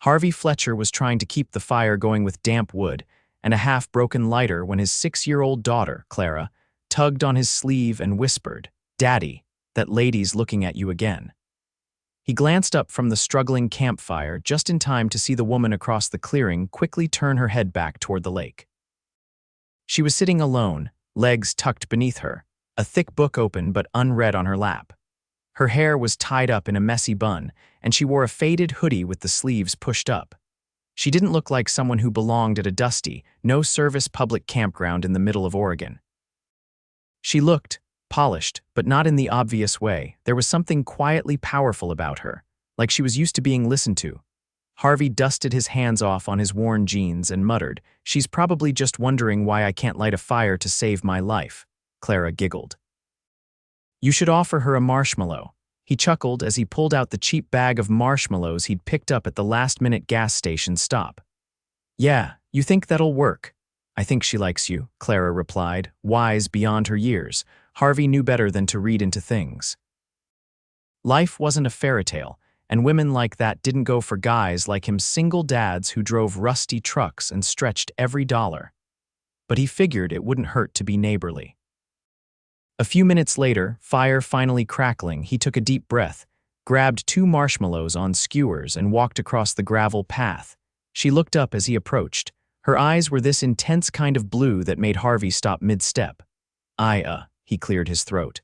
Harvey Fletcher was trying to keep the fire going with damp wood and a half-broken lighter when his 6-year-old daughter, Clara, tugged on his sleeve and whispered, "Daddy, that lady's looking at you again." He glanced up from the struggling campfire just in time to see the woman across the clearing quickly turn her head back toward the lake. She was sitting alone, legs tucked beneath her, a thick book open but unread on her lap. Her hair was tied up in a messy bun, and she wore a faded hoodie with the sleeves pushed up. She didn't look like someone who belonged at a dusty, no-service public campground in the middle of Oregon. She looked polished, but not in the obvious way. There was something quietly powerful about her, like she was used to being listened to. Harvey dusted his hands off on his worn jeans and muttered, "She's probably just wondering why I can't light a fire to save my life." Clara giggled. "You should offer her a marshmallow." He chuckled as he pulled out the cheap bag of marshmallows he'd picked up at the last-minute gas station stop. "Yeah, you think that'll work?" "I think she likes you," Clara replied, wise beyond her years. Harvey knew better than to read into things. Life wasn't a fairy tale, and women like that didn't go for guys like him, single dads who drove rusty trucks and stretched every dollar. But he figured it wouldn't hurt to be neighborly. A few minutes later, fire finally crackling, he took a deep breath, grabbed 2 marshmallows on skewers and walked across the gravel path. She looked up as he approached. Her eyes were this intense kind of blue that made Harvey stop mid-step. He cleared his throat.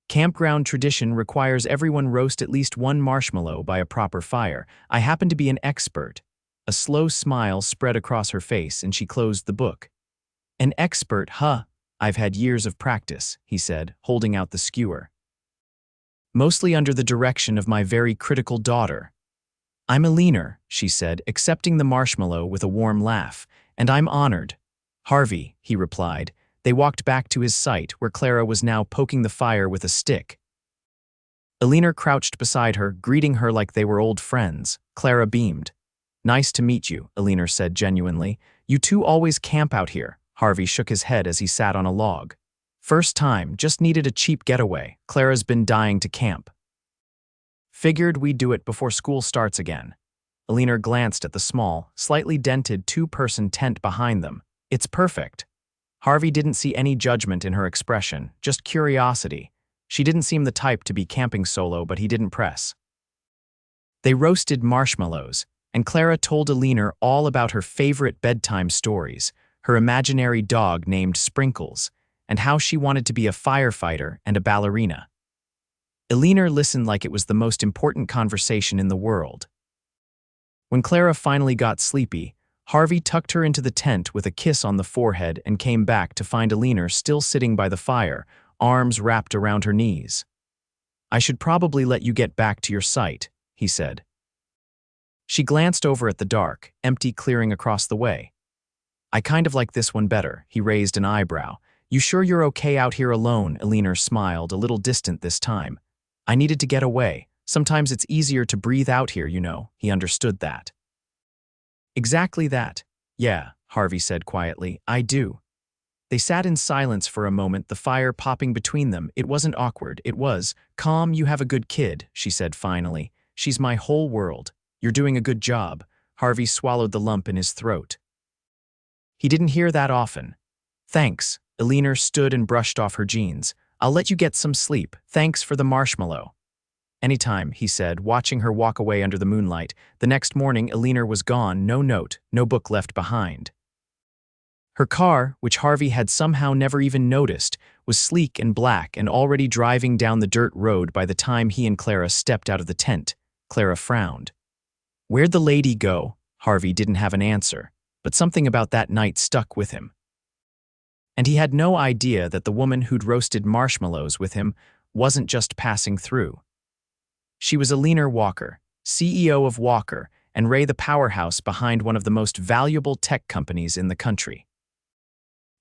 "Campground tradition requires everyone roast at least 1 marshmallow by a proper fire. I happen to be an expert." A slow smile spread across her face and she closed the book. "An expert, huh? I've had years of practice," he said, holding out the skewer. "Mostly under the direction of my very critical daughter." "I'm Eleanor," she said, accepting the marshmallow with a warm laugh, "and I'm honored." "Harvey," he replied. They walked back to his site, where Clara was now poking the fire with a stick. Eleanor crouched beside her, greeting her like they were old friends. Clara beamed. "Nice to meet you," Eleanor said genuinely. "You two always camp out here." Harvey shook his head as he sat on a log. "First time, just needed a cheap getaway. Clara's been dying to camp. Figured we'd do it before school starts again." Eleanor glanced at the small, slightly dented 2-person tent behind them. "It's perfect." Harvey didn't see any judgment in her expression, just curiosity. She didn't seem the type to be camping solo, but he didn't press. They roasted marshmallows, and Clara told Eleanor all about her favorite bedtime stories, her imaginary dog named Sprinkles, and how she wanted to be a firefighter and a ballerina. Eleanor listened like it was the most important conversation in the world. When Clara finally got sleepy, Harvey tucked her into the tent with a kiss on the forehead and came back to find Eleanor still sitting by the fire, arms wrapped around her knees. "I should probably let you get back to your site," he said. She glanced over at the dark, empty clearing across the way. "I kind of like this one better," he raised an eyebrow. "You sure you're okay out here alone?" Eleanor smiled, a little distant this time. "I needed to get away. Sometimes it's easier to breathe out here, you know." He understood that. "Exactly that. Yeah," Harvey said quietly, "I do." They sat in silence for a moment, the fire popping between them. It wasn't awkward, it was calm. "You have a good kid," she said finally. "She's my whole world. You're doing a good job." Harvey swallowed the lump in his throat. He didn't hear that often. "Thanks." Eleanor stood and brushed off her jeans. "I'll let you get some sleep. Thanks for the marshmallow." "Anytime," he said, watching her walk away under the moonlight. The next morning, Eleanor was gone, no note, no book left behind. Her car, which Harvey had somehow never even noticed, was sleek and black and already driving down the dirt road by the time he and Clara stepped out of the tent. Clara frowned. "Where'd the lady go?" Harvey didn't have an answer, but something about that night stuck with him. And he had no idea that the woman who'd roasted marshmallows with him wasn't just passing through. She was Eleanor Walker, CEO of Walker and Ray, the powerhouse behind one of the most valuable tech companies in the country.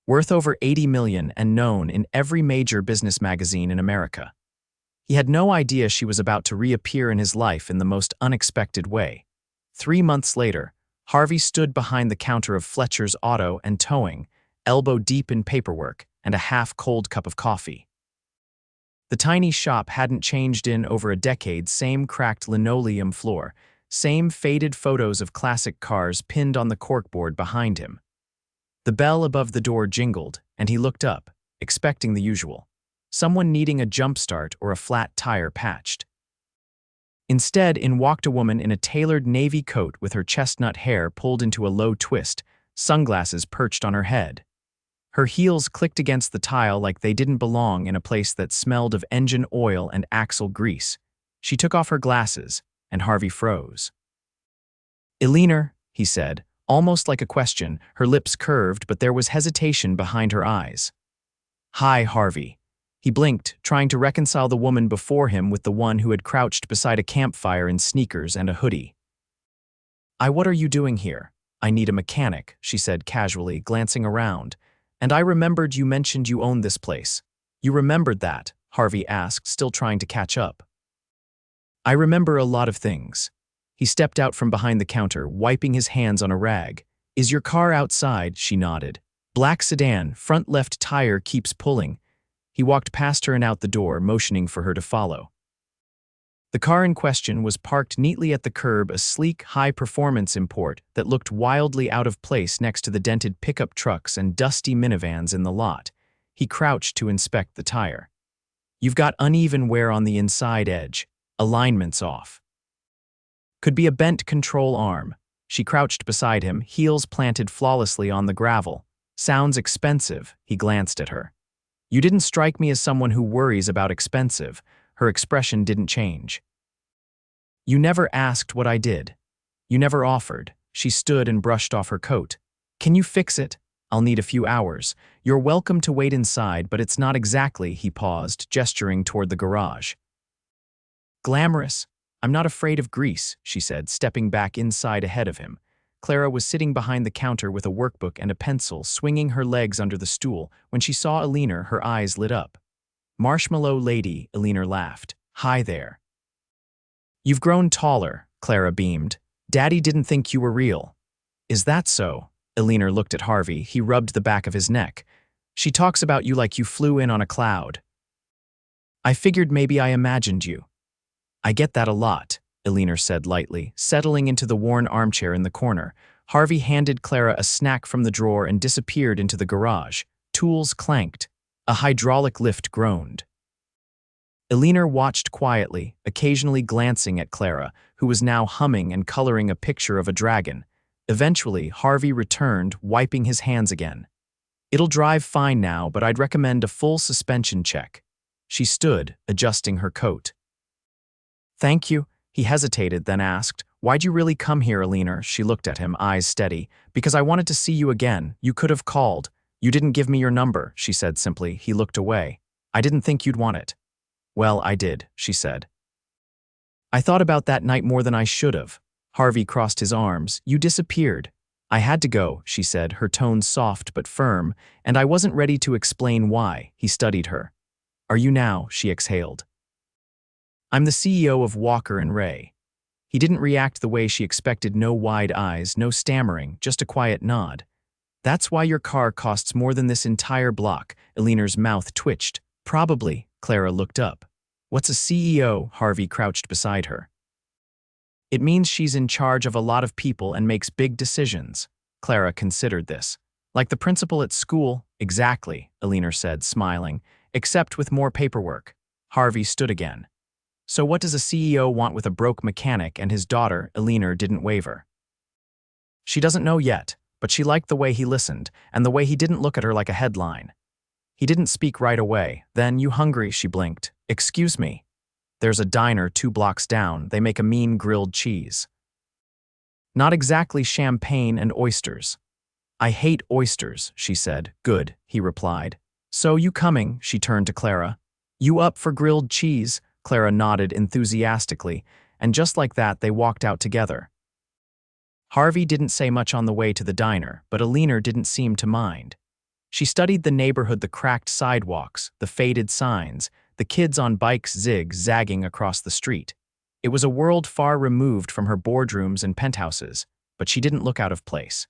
Worth over $80 million and known in every major business magazine in America. He had no idea she was about to reappear in his life in the most unexpected way. 3 months later, Harvey stood behind the counter of Fletcher's Auto and Towing, elbow deep in paperwork and a half-cold cup of coffee. The tiny shop hadn't changed in over a decade, same cracked linoleum floor, same faded photos of classic cars pinned on the corkboard behind him. The bell above the door jingled, and he looked up, expecting the usual. Someone needing a jump start or a flat tire patched. Instead, in walked a woman in a tailored navy coat with her chestnut hair pulled into a low twist, sunglasses perched on her head. Her heels clicked against the tile like they didn't belong in a place that smelled of engine oil and axle grease. She took off her glasses, and Harvey froze. "Eleanor," he said, almost like a question, her lips curved, but there was hesitation behind her eyes. "Hi, Harvey." He blinked, trying to reconcile the woman before him with the one who had crouched beside a campfire in sneakers and a hoodie. What are you doing here?" "I need a mechanic," she said casually, glancing around. "And I remembered you mentioned you owned this place." "You remembered that?" Harvey asked, still trying to catch up. "I remember a lot of things." He stepped out from behind the counter, wiping his hands on a rag. "Is your car outside?" She nodded. "Black sedan, front left tire keeps pulling." He walked past her and out the door, motioning for her to follow. The car in question was parked neatly at the curb, a sleek, high-performance import that looked wildly out of place next to the dented pickup trucks and dusty minivans in the lot. He crouched to inspect the tire. "You've got uneven wear on the inside edge. Alignment's off." "Could be a bent control arm." She crouched beside him, heels planted flawlessly on the gravel. "Sounds expensive." He glanced at her. "You didn't strike me as someone who worries about expensive." Her expression didn't change. "You never asked what I did. You never offered." She stood and brushed off her coat. "Can you fix it? I'll need a few hours. You're welcome to wait inside, but it's not exactly," he paused, gesturing toward the garage. "Glamorous. I'm not afraid of grease," she said, stepping back inside ahead of him. Clara was sitting behind the counter with a workbook and a pencil, swinging her legs under the stool. When she saw Eleanor, her eyes lit up. "Marshmallow lady," Eleanor laughed. "Hi there." "You've grown taller," Clara beamed. "Daddy didn't think you were real." "Is that so?" Eleanor looked at Harvey. He rubbed the back of his neck. "She talks about you like you flew in on a cloud." "I figured maybe I imagined you." "I get that a lot," Eleanor said lightly, settling into the worn armchair in the corner. Harvey handed Clara a snack from the drawer and disappeared into the garage. Tools clanked. A hydraulic lift groaned. Eleanor watched quietly, occasionally glancing at Clara, who was now humming and coloring a picture of a dragon. Eventually, Harvey returned, wiping his hands again. "It'll drive fine now, but I'd recommend a full suspension check." She stood, adjusting her coat. "Thank you." He hesitated, then asked, "Why'd you really come here, Eleanor?" She looked at him, eyes steady. "Because I wanted to see you again. You could have called." "You didn't give me your number," she said simply. He looked away. "I didn't think you'd want it." "Well, I did," she said. "I thought about that night more than I should have." Harvey crossed his arms. "You disappeared." "I had to go," she said, her tone soft but firm, "and I wasn't ready to explain why." He studied her. "Are you now?" she exhaled. "I'm the CEO of Walker and Ray." He didn't react the way she expected, no wide eyes, no stammering, just a quiet nod. "That's why your car costs more than this entire block." Eleanor's mouth twitched. "Probably." Clara looked up. "What's a CEO?" Harvey crouched beside her. "It means she's in charge of a lot of people and makes big decisions." Clara considered this. "Like the principal at school?" "Exactly," Eleanor said, smiling, "except with more paperwork." Harvey stood again. "So what does a CEO want with a broke mechanic and his daughter?" Eleanor didn't waver. She doesn't know yet, but she liked the way he listened, and the way he didn't look at her like a headline. He didn't speak right away. Then, "You hungry?" She blinked. "Excuse me." "There's a diner 2 blocks down. They make a mean grilled cheese." "Not exactly champagne and oysters." "I hate oysters," she said. "Good," he replied. "So you coming?" She turned to Clara. "You up for grilled cheese?" Clara nodded enthusiastically, and just like that they walked out together. Harvey didn't say much on the way to the diner, but Eleanor didn't seem to mind. She studied the neighborhood, the cracked sidewalks, the faded signs, the kids on bikes zig-zagging across the street. It was a world far removed from her boardrooms and penthouses, but she didn't look out of place.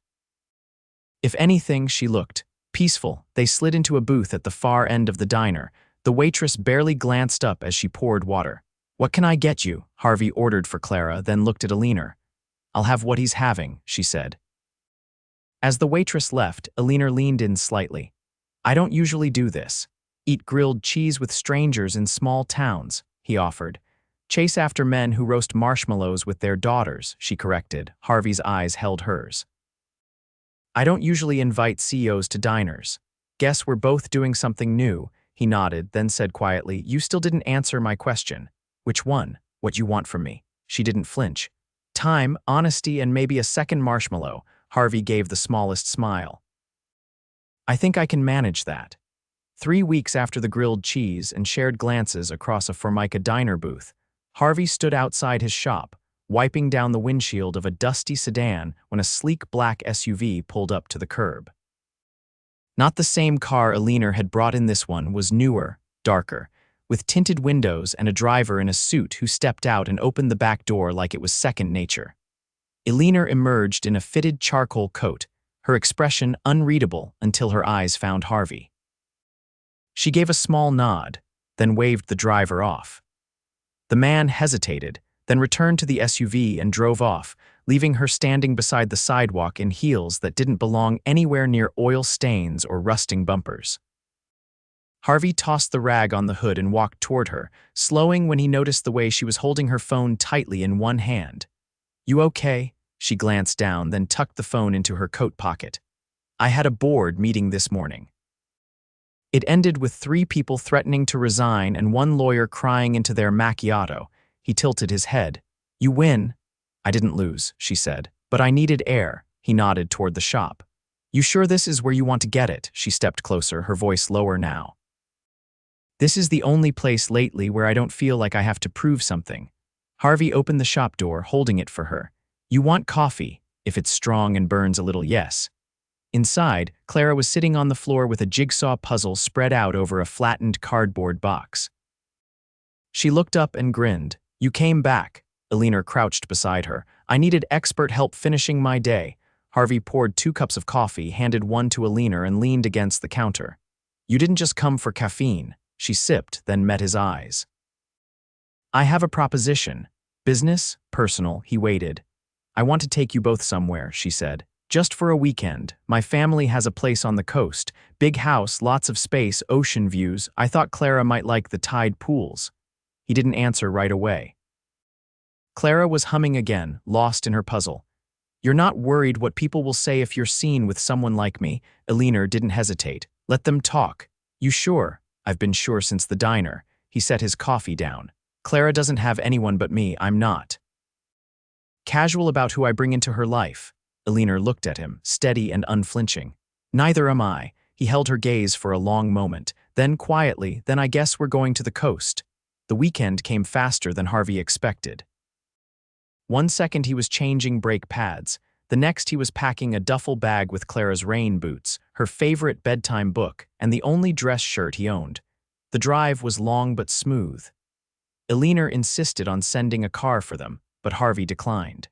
If anything, she looked peaceful. They slid into a booth at the far end of the diner. The waitress barely glanced up as she poured water. "What can I get you?" Harvey ordered for Clara, then looked at Eleanor. "I'll have what he's having," she said. As the waitress left, Eleanor leaned in slightly. "I don't usually do this. Eat grilled cheese with strangers in small towns," he offered. "Chase after men who roast marshmallows with their daughters," she corrected. Harvey's eyes held hers. "I don't usually invite CEOs to diners. Guess we're both doing something new," he nodded, then said quietly, "You still didn't answer my question." "Which one? What you want from me?" She didn't flinch. "Time, honesty, and maybe a second marshmallow." Harvey gave the smallest smile. "I think I can manage that." 3 weeks after the grilled cheese and shared glances across a Formica diner booth, Harvey stood outside his shop, wiping down the windshield of a dusty sedan when a sleek black SUV pulled up to the curb. Not the same car Eleanor had brought in. This one was newer, darker, with tinted windows and a driver in a suit who stepped out and opened the back door like it was second nature. Eleanor emerged in a fitted charcoal coat, her expression unreadable until her eyes found Harvey. She gave a small nod, then waved the driver off. The man hesitated, then returned to the SUV and drove off, leaving her standing beside the sidewalk in heels that didn't belong anywhere near oil stains or rusting bumpers. Harvey tossed the rag on the hood and walked toward her, slowing when he noticed the way she was holding her phone tightly in one hand. "You okay?" She glanced down, then tucked the phone into her coat pocket. "I had a board meeting this morning." It ended with 3 people threatening to resign and 1 lawyer crying into their macchiato. He tilted his head. "You win." "I didn't lose," she said, "but I needed air." He nodded toward the shop. "You sure this is where you want to get it?" She stepped closer, her voice lower now. "This is the only place lately where I don't feel like I have to prove something." Harvey opened the shop door, holding it for her. "You want coffee? If it's strong and burns a little, yes." Inside, Clara was sitting on the floor with a jigsaw puzzle spread out over a flattened cardboard box. She looked up and grinned. "You came back." Eleanor crouched beside her. "I needed expert help finishing my day." Harvey poured 2 cups of coffee, handed one to Eleanor, and leaned against the counter. "You didn't just come for caffeine." She sipped, then met his eyes. "I have a proposition. Business? Personal?" He waited. "I want to take you both somewhere," she said. "Just for a weekend. My family has a place on the coast. Big house, lots of space, ocean views. I thought Clara might like the tide pools." He didn't answer right away. Clara was humming again, lost in her puzzle. "You're not worried what people will say if you're seen with someone like me?" Eleanor didn't hesitate. "Let them talk." "You sure?" "I've been sure since the diner." He set his coffee down. "Clara doesn't have anyone but me. I'm not casual about who I bring into her life." Eleanor looked at him, steady and unflinching. "Neither am I." He held her gaze for a long moment. Then quietly, "Then I guess we're going to the coast." The weekend came faster than Harvey expected. One second he was changing brake pads. The next he was packing a duffel bag with Clara's rain boots, her favorite bedtime book, and the only dress shirt he owned. The drive was long but smooth. Eleanor insisted on sending a car for them, but Harvey declined.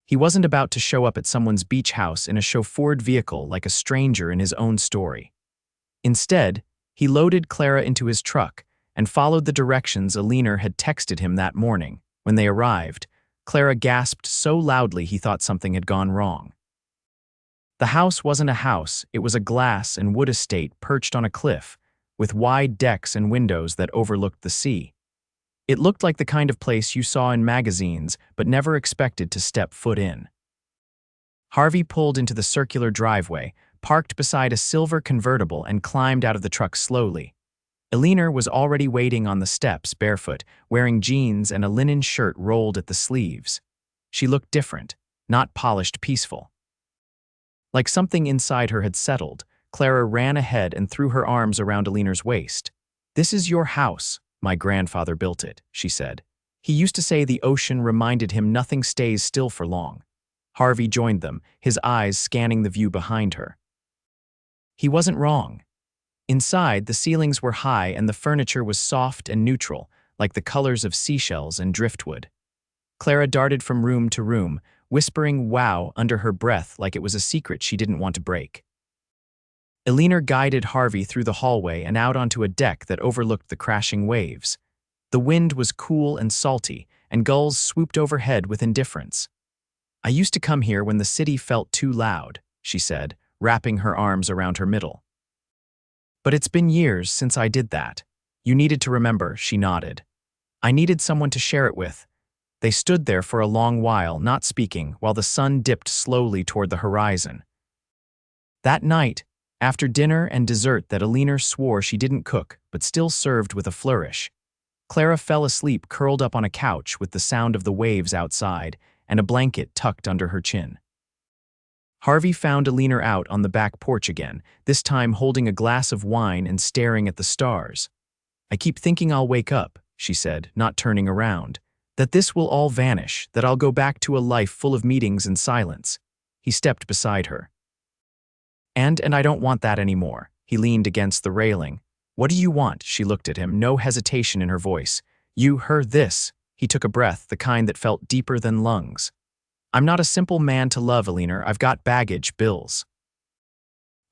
He wasn't about to show up at someone's beach house in a chauffeured vehicle like a stranger in his own story. Instead, he loaded Clara into his truck and followed the directions Eleanor had texted him that morning. When they arrived, Clara gasped so loudly he thought something had gone wrong. The house wasn't a house, it was a glass and wood estate perched on a cliff, with wide decks and windows that overlooked the sea. It looked like the kind of place you saw in magazines but never expected to step foot in. Harvey pulled into the circular driveway, parked beside a silver convertible, and climbed out of the truck slowly. Eleanor was already waiting on the steps, barefoot, wearing jeans and a linen shirt rolled at the sleeves. She looked different, not polished, peaceful. Like something inside her had settled, Clara ran ahead and threw her arms around Eleanor's waist. "This is your house. My grandfather built it," she said. "He used to say the ocean reminded him nothing stays still for long." Harvey joined them, his eyes scanning the view behind her. He wasn't wrong. Inside, the ceilings were high and the furniture was soft and neutral, like the colors of seashells and driftwood. Clara darted from room to room, whispering "wow" under her breath like it was a secret she didn't want to break. Eleanor guided Harvey through the hallway and out onto a deck that overlooked the crashing waves. The wind was cool and salty, and gulls swooped overhead with indifference. "I used to come here when the city felt too loud," she said, wrapping her arms around her middle. "But it's been years since I did that. You needed to remember," she nodded. "I needed someone to share it with." They stood there for a long while, not speaking, while the sun dipped slowly toward the horizon. That night, after dinner and dessert that Eleanor swore she didn't cook but still served with a flourish, Clara fell asleep curled up on a couch with the sound of the waves outside and a blanket tucked under her chin. Harvey found Eleanor out on the back porch again, this time holding a glass of wine and staring at the stars. "I keep thinking I'll wake up," she said, not turning around, "that this will all vanish, that I'll go back to a life full of meetings and silence." He stepped beside her. And I don't want that anymore." He leaned against the railing. "What do you want?" She looked at him, no hesitation in her voice. Her this." He took a breath, the kind that felt deeper than lungs. "I'm not a simple man to love, Eleanor. I've got baggage, bills.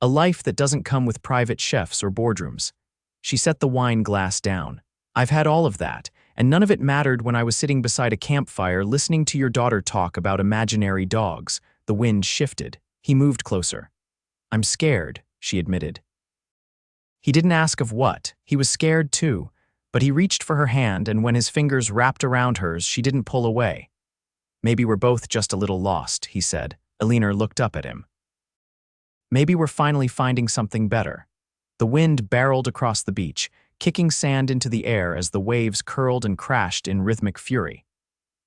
A life that doesn't come with private chefs or boardrooms." She set the wine glass down. "I've had all of that, and none of it mattered when I was sitting beside a campfire listening to your daughter talk about imaginary dogs." The wind shifted. He moved closer. "I'm scared," she admitted. He didn't ask of what. He was scared too, but he reached for her hand, and when his fingers wrapped around hers, she didn't pull away. "Maybe we're both just a little lost," he said. Eleanor looked up at him. "Maybe we're finally finding something better." The wind barreled across the beach, kicking sand into the air as the waves curled and crashed in rhythmic fury.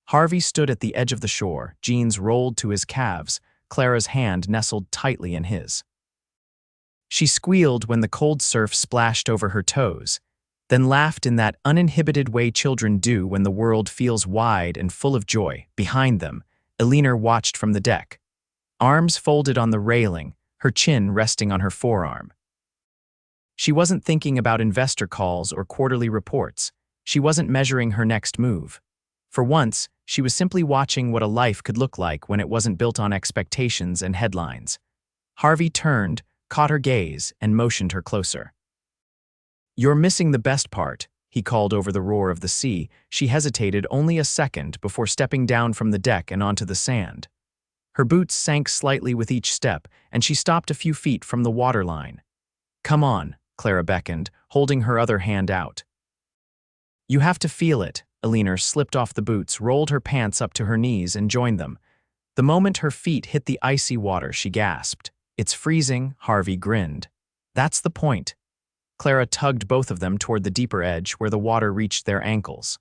Harvey stood at the edge of the shore, jeans rolled to his calves, Clara's hand nestled tightly in his. She squealed when the cold surf splashed over her toes, then laughed in that uninhibited way children do when the world feels wide and full of joy. Behind them, Eleanor watched from the deck, arms folded on the railing, her chin resting on her forearm. She wasn't thinking about investor calls or quarterly reports. She wasn't measuring her next move. For once, she was simply watching what a life could look like when it wasn't built on expectations and headlines. Harvey turned, caught her gaze, and motioned her closer. "You're missing the best part," he called over the roar of the sea. She hesitated only a second before stepping down from the deck and onto the sand. Her boots sank slightly with each step, and she stopped a few feet from the waterline. "Come on," Clara beckoned, holding her other hand out. "You have to feel it." Eleanor slipped off the boots, rolled her pants up to her knees, and joined them. The moment her feet hit the icy water, she gasped. "It's freezing," Harvey grinned. "That's the point." Clara tugged both of them toward the deeper edge where the water reached their ankles.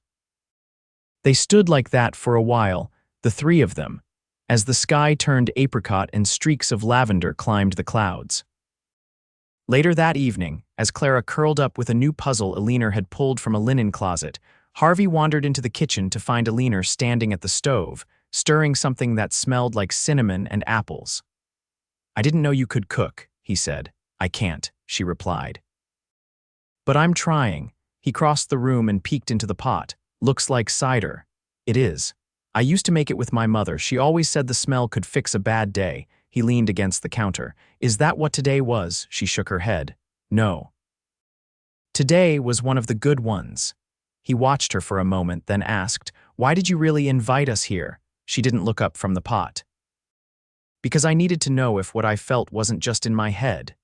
They stood like that for a while, the three of them, as the sky turned apricot and streaks of lavender climbed the clouds. Later that evening, as Clara curled up with a new puzzle Eleanor had pulled from a linen closet, Harvey wandered into the kitchen to find Eleanor standing at the stove, stirring something that smelled like cinnamon and apples. "I didn't know you could cook," he said. "I can't," she replied. "But I'm trying." He crossed the room and peeked into the pot. "Looks like cider." "It is. I used to make it with my mother. She always said the smell could fix a bad day." He leaned against the counter. "Is that what today was?" She shook her head. "No. Today was one of the good ones." He watched her for a moment, then asked, "Why did you really invite us here?" She didn't look up from the pot. "Because I needed to know if what I felt wasn't just in my head.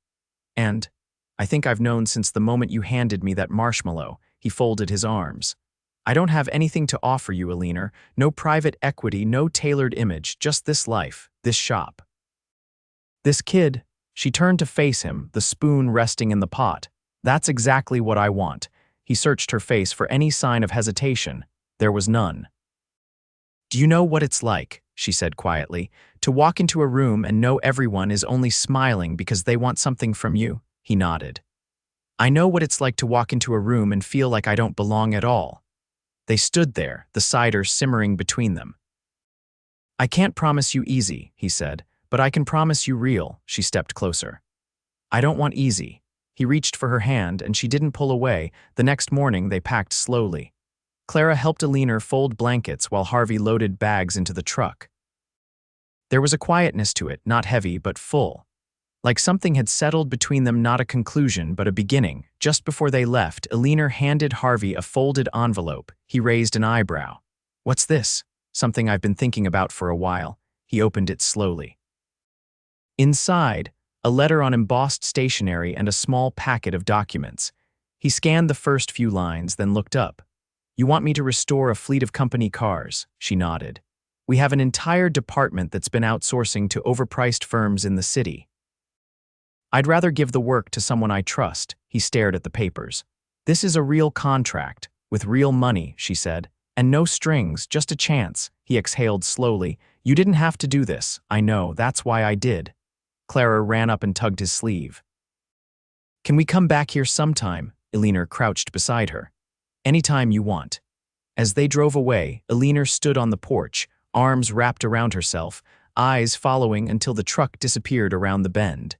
And I think I've known since the moment you handed me that marshmallow." He folded his arms. "I don't have anything to offer you, Eleanor. No private equity, no tailored image, just this life, this shop. This kid." She turned to face him, the spoon resting in the pot. "That's exactly what I want." He searched her face for any sign of hesitation. There was none. "Do you know what it's like," she said quietly, "to walk into a room and know everyone is only smiling because they want something from you?" He nodded. "I know what it's like to walk into a room and feel like I don't belong at all." They stood there, the cider simmering between them. "I can't promise you easy," he said, "but I can promise you real." She stepped closer. "I don't want easy." He reached for her hand, and she didn't pull away. The next morning, they packed slowly. Clara helped Eleanor fold blankets while Harvey loaded bags into the truck. There was a quietness to it, not heavy but full, Like something had settled between them, not a conclusion, but a beginning. Just before they left, Eleanor handed Harvey a folded envelope. He raised an eyebrow. "What's this?" "Something I've been thinking about for a while." He opened it slowly. Inside, a letter on embossed stationery and a small packet of documents. He scanned the first few lines, then looked up. "You want me to restore a fleet of company cars?" She nodded. "We have an entire department that's been outsourcing to overpriced firms in the city. I'd rather give the work to someone I trust." He stared at the papers. "This is a real contract, with real money," she said. "And no strings, just a chance." He exhaled slowly. "You didn't have to do this. I know, that's why I did." Clara ran up and tugged his sleeve. "Can we come back here sometime?" Eleanor crouched beside her. "Anytime you want." As they drove away, Eleanor stood on the porch, arms wrapped around herself, eyes following until the truck disappeared around the bend.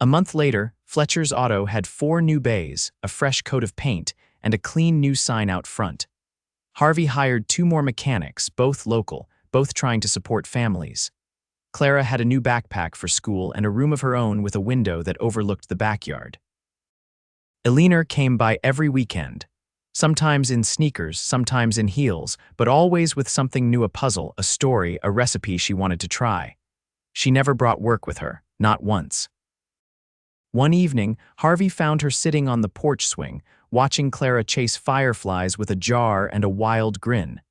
A month later, Fletcher's Auto had 4 new bays, a fresh coat of paint, and a clean new sign out front. Harvey hired 2 more mechanics, both local, both trying to support families. Clara had a new backpack for school and a room of her own with a window that overlooked the backyard. Eleanor came by every weekend, sometimes in sneakers, sometimes in heels, but always with something new: a puzzle, a story, a recipe she wanted to try. She never brought work with her, not once. One evening, Harvey found her sitting on the porch swing, watching Clara chase fireflies with a jar and a wild grin.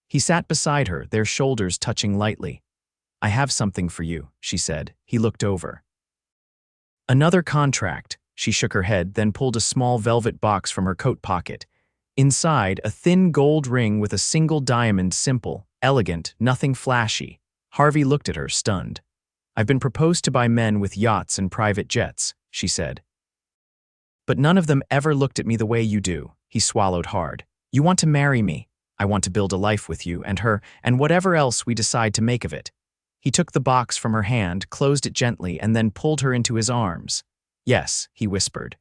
He sat beside her, their shoulders touching lightly. "I have something for you," she said. He looked over. "Another contract." She shook her head, then pulled a small velvet box from her coat pocket. Inside, a thin gold ring with a single diamond, simple, elegant, nothing flashy. Harvey looked at her, stunned. "I've been proposed to by men with yachts and private jets," she said. "But none of them ever looked at me the way you do." He swallowed hard. "You want to marry me. I want to build a life with you and her, and whatever else we decide to make of it." He took the box from her hand, closed it gently, and then pulled her into his arms. "Yes," he whispered.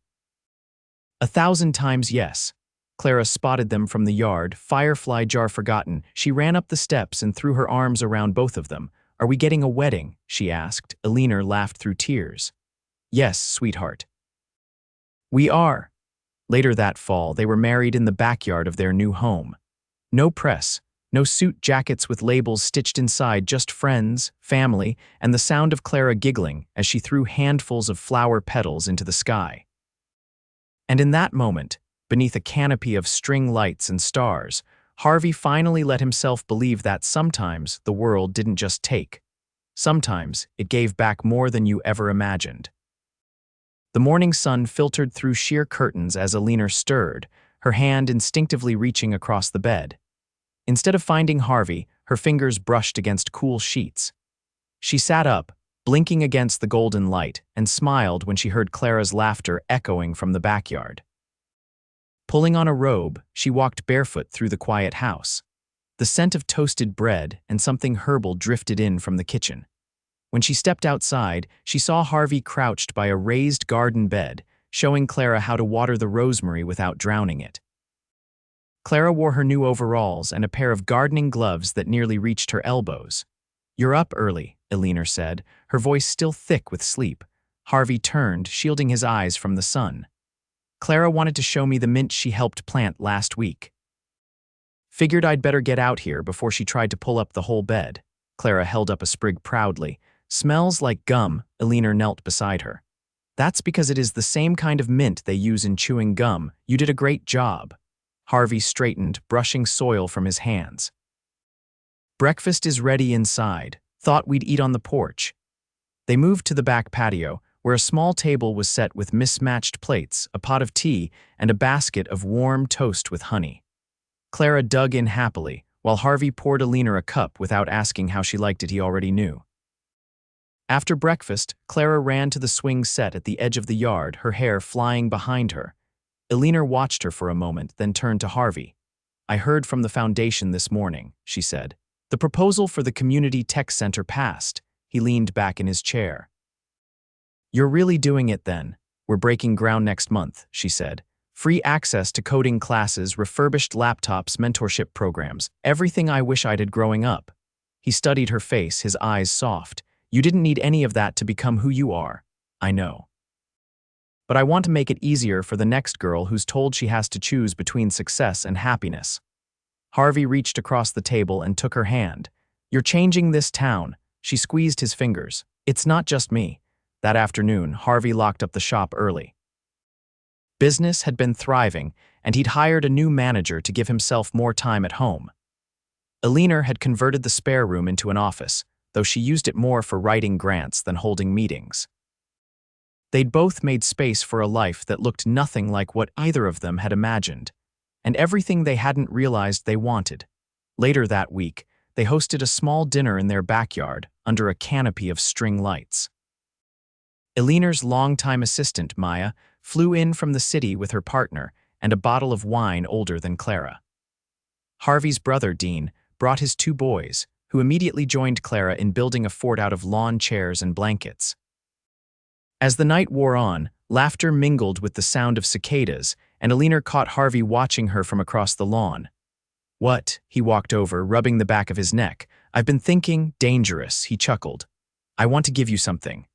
1,000 times yes. Clara spotted them from the yard, firefly jar forgotten. She ran up the steps and threw her arms around both of them. "Are we getting a wedding?" she asked. Eleanor laughed through tears. "Yes, sweetheart. We are." Later that fall, they were married in the backyard of their new home. No press, no suit jackets with labels stitched inside, just friends, family, and the sound of Clara giggling as she threw handfuls of flower petals into the sky. And in that moment, beneath a canopy of string lights and stars, Harvey finally let himself believe that sometimes the world didn't just take. Sometimes it gave back more than you ever imagined. The morning sun filtered through sheer curtains as Eleanor stirred, her hand instinctively reaching across the bed. Instead of finding Harvey, her fingers brushed against cool sheets. She sat up, blinking against the golden light, and smiled when she heard Clara's laughter echoing from the backyard. Pulling on a robe, she walked barefoot through the quiet house. The scent of toasted bread and something herbal drifted in from the kitchen. When she stepped outside, she saw Harvey crouched by a raised garden bed, showing Clara how to water the rosemary without drowning it. Clara wore her new overalls and a pair of gardening gloves that nearly reached her elbows. "You're up early," Eleanor said, her voice still thick with sleep. Harvey turned, shielding his eyes from the sun. "Clara wanted to show me the mint she helped plant last week. Figured I'd better get out here before she tried to pull up the whole bed." Clara held up a sprig proudly. "Smells like gum." Eleanor knelt beside her. "That's because it is the same kind of mint they use in chewing gum. You did a great job." Harvey straightened, brushing soil from his hands. "Breakfast is ready inside. Thought we'd eat on the porch." They moved to the back patio, where a small table was set with mismatched plates, a pot of tea, and a basket of warm toast with honey. Clara dug in happily, while Harvey poured Eleanor a cup without asking how she liked it. He already knew. After breakfast, Clara ran to the swing set at the edge of the yard, her hair flying behind her. Eleanor watched her for a moment, then turned to Harvey. "I heard from the foundation this morning," she said. "The proposal for the community tech center passed." He leaned back in his chair. "You're really doing it then?" "We're breaking ground next month," she said. "Free access to coding classes, refurbished laptops, mentorship programs, everything I wish I'd had growing up." He studied her face, his eyes soft. You didn't need any of that to become who you are. I know. But I want to make it easier for the next girl who's told she has to choose between success and happiness. Harvey reached across the table and took her hand. You're changing this town. She squeezed his fingers. It's not just me. That afternoon, Harvey locked up the shop early. Business had been thriving, and he'd hired a new manager to give himself more time at home. Eleanor had converted the spare room into an office, though she used it more for writing grants than holding meetings. They'd both made space for a life that looked nothing like what either of them had imagined, and everything they hadn't realized they wanted. Later that week, they hosted a small dinner in their backyard under a canopy of string lights. Eleanor's longtime assistant, Maya, flew in from the city with her partner and a bottle of wine older than Clara. Harvey's brother, Dean, brought his 2 boys, who immediately joined Clara in building a fort out of lawn chairs and blankets. As the night wore on, laughter mingled with the sound of cicadas, and Eleanor caught Harvey watching her from across the lawn. What? He walked over, rubbing the back of his neck. I've been thinking, dangerous, he chuckled. I want to give you something.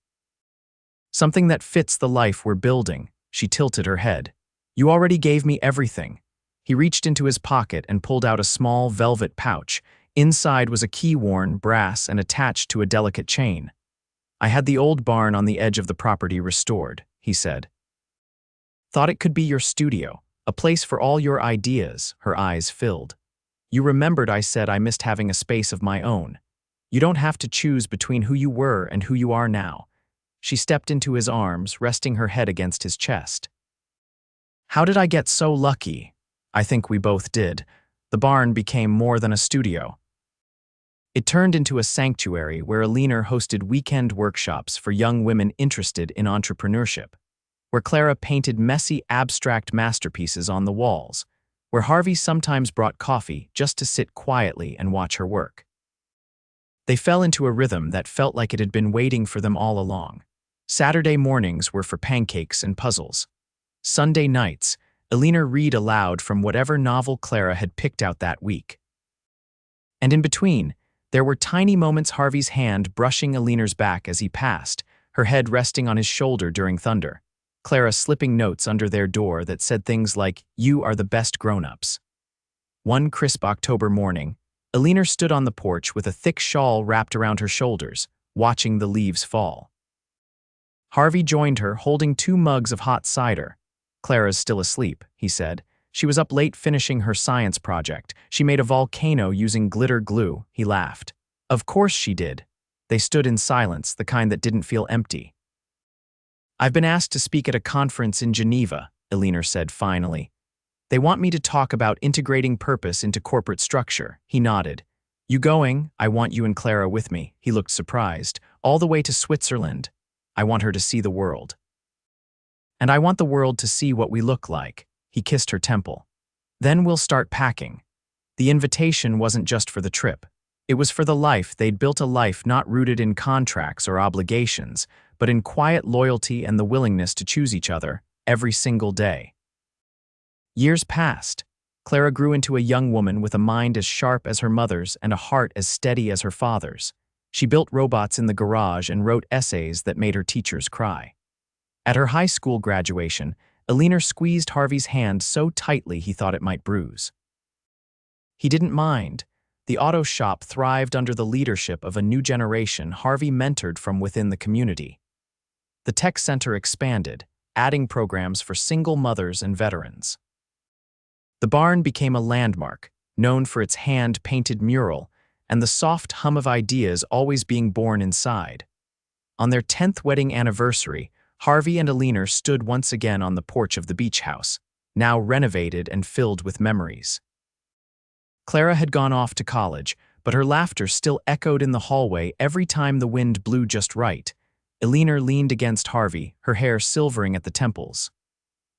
Something that fits the life we're building. She tilted her head. You already gave me everything. He reached into his pocket and pulled out a small velvet pouch. Inside was a key worn, brass, and attached to a delicate chain. I had the old barn on the edge of the property restored, he said. Thought it could be your studio, a place for all your ideas, her eyes filled. You remembered I said I missed having a space of my own. You don't have to choose between who you were and who you are now. She stepped into his arms, resting her head against his chest. How did I get so lucky? I think we both did. The barn became more than a studio. It turned into a sanctuary where Eleanor hosted weekend workshops for young women interested in entrepreneurship, where Clara painted messy, abstract masterpieces on the walls, where Harvey sometimes brought coffee just to sit quietly and watch her work. They fell into a rhythm that felt like it had been waiting for them all along. Saturday mornings were for pancakes and puzzles. Sunday nights, Eleanor read aloud from whatever novel Clara had picked out that week. And in between, there were tiny moments, Harvey's hand brushing Eleanor's back as he passed, her head resting on his shoulder during thunder, Clara slipping notes under their door that said things like, "You are the best grown-ups." One crisp October morning, Eleanor stood on the porch with a thick shawl wrapped around her shoulders, watching the leaves fall. Harvey joined her, holding 2 mugs of hot cider. Clara's still asleep, he said. She was up late finishing her science project. She made a volcano using glitter glue, he laughed. Of course she did. They stood in silence, the kind that didn't feel empty. I've been asked to speak at a conference in Geneva, Eleanor said finally. They want me to talk about integrating purpose into corporate structure, he nodded. You going? I want you and Clara with me, he looked surprised. All the way to Switzerland. I want her to see the world. And I want the world to see what we look like, he kissed her temple. Then we'll start packing. The invitation wasn't just for the trip. It was for the life. They'd built a life not rooted in contracts or obligations, but in quiet loyalty and the willingness to choose each other every single day. Years passed. Clara grew into a young woman with a mind as sharp as her mother's and a heart as steady as her father's. She built robots in the garage and wrote essays that made her teachers cry. At her high school graduation, Eleanor squeezed Harvey's hand so tightly he thought it might bruise. He didn't mind. The auto shop thrived under the leadership of a new generation Harvey mentored from within the community. The tech center expanded, adding programs for single mothers and veterans. The barn became a landmark, known for its hand-painted mural and the soft hum of ideas always being born inside. On their 10th wedding anniversary, Harvey and Eleanor stood once again on the porch of the beach house, now renovated and filled with memories. Clara had gone off to college, but her laughter still echoed in the hallway every time the wind blew just right. Eleanor leaned against Harvey, her hair silvering at the temples.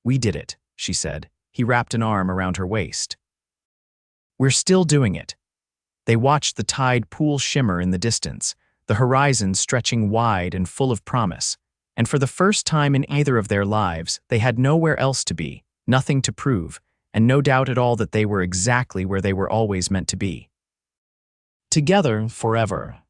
We did it, she said. He wrapped an arm around her waist. We're still doing it. They watched the tide pool shimmer in the distance, the horizon stretching wide and full of promise. And for the first time in either of their lives, they had nowhere else to be, nothing to prove, and no doubt at all that they were exactly where they were always meant to be. Together forever.